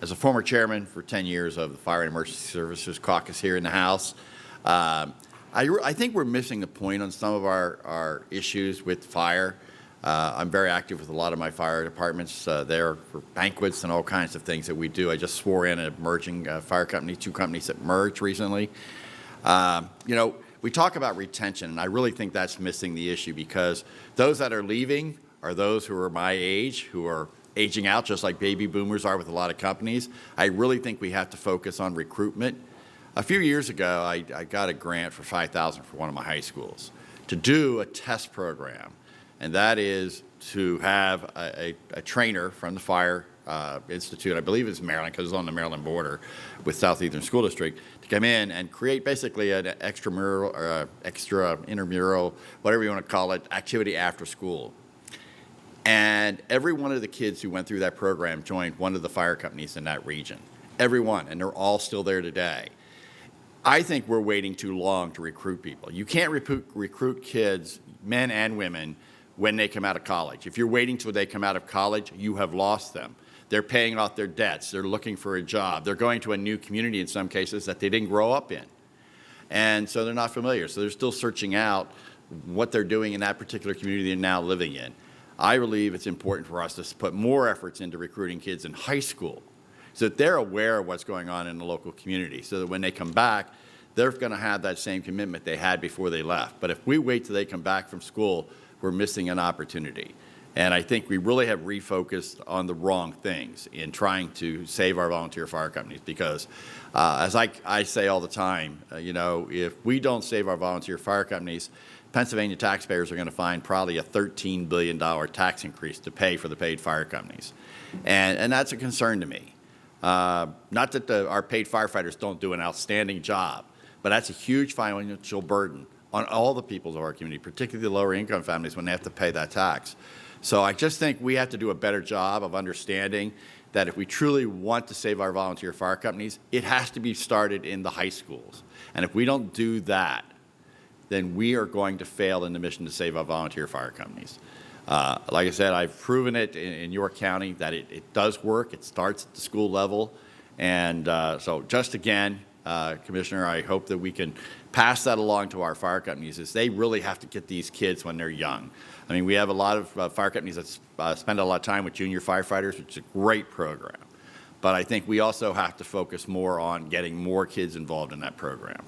As a former chairman for 10 years of the Fire and Emergency Services Caucus here in the House, I think we're missing the point on some of our issues with fire. I'm very active with a lot of my fire departments there for banquets and all kinds of things that we do. I just swore in a merging fire company, 2 companies that merged recently. We talk about retention, and I really think that's missing the issue, because those that are leaving are those who are my age, who are aging out, just like baby boomers are with a lot of companies. I really think we have to focus on recruitment. A few years ago, I got a grant for $5,000 for one of my high schools to do a test program, and that is to have a trainer from the Fire Institute, I believe it's Maryland, because it's on the Maryland border with Southeastern School District, to come in and create basically an extramural or extra intramural, whatever you want to call it, activity after school. And every one of the kids who went through that program joined one of the fire companies in that region. Every one, and they're all still there today. I think we're waiting too long to recruit people. You can't recruit kids, men and women, when they come out of college. If you're waiting till they come out of college, you have lost them. They're paying off their debts. They're looking for a job. They're going to a new community in some cases that they didn't grow up in. And so they're not familiar. So they're still searching out what they're doing in that particular community they're now living in. I believe it's important for us to put more efforts into recruiting kids in high school so that they're aware of what's going on in the local community, so that when they come back, they're going to have that same commitment they had before they left. But if we wait till they come back from school, we're missing an opportunity. And I think we really have refocused on the wrong things in trying to save our volunteer fire companies, because as I say all the time, if we don't save our volunteer fire companies, Pennsylvania taxpayers are going to find probably a $13 billion tax increase to pay for the paid fire companies. And that's a concern to me. Not that our paid firefighters don't do an outstanding job, but that's a huge financial burden on all the people of our community, particularly the lower income families, when they have to pay that tax. So I just think we have to do a better job of understanding that if we truly want to save our volunteer fire companies, it has to be started in the high schools. And if we don't do that, then we are going to fail in the mission to save our volunteer fire companies. Like I said, I've proven it in York County that it does work. It starts at the school level. And so just again, Commissioner, I hope that we can pass that along to our fire companies, is they really have to get these kids when they're young. I mean, we have a lot of fire companies that spend a lot of time with junior firefighters, which is a great program. But I think we also have to focus more on getting more kids involved in that program.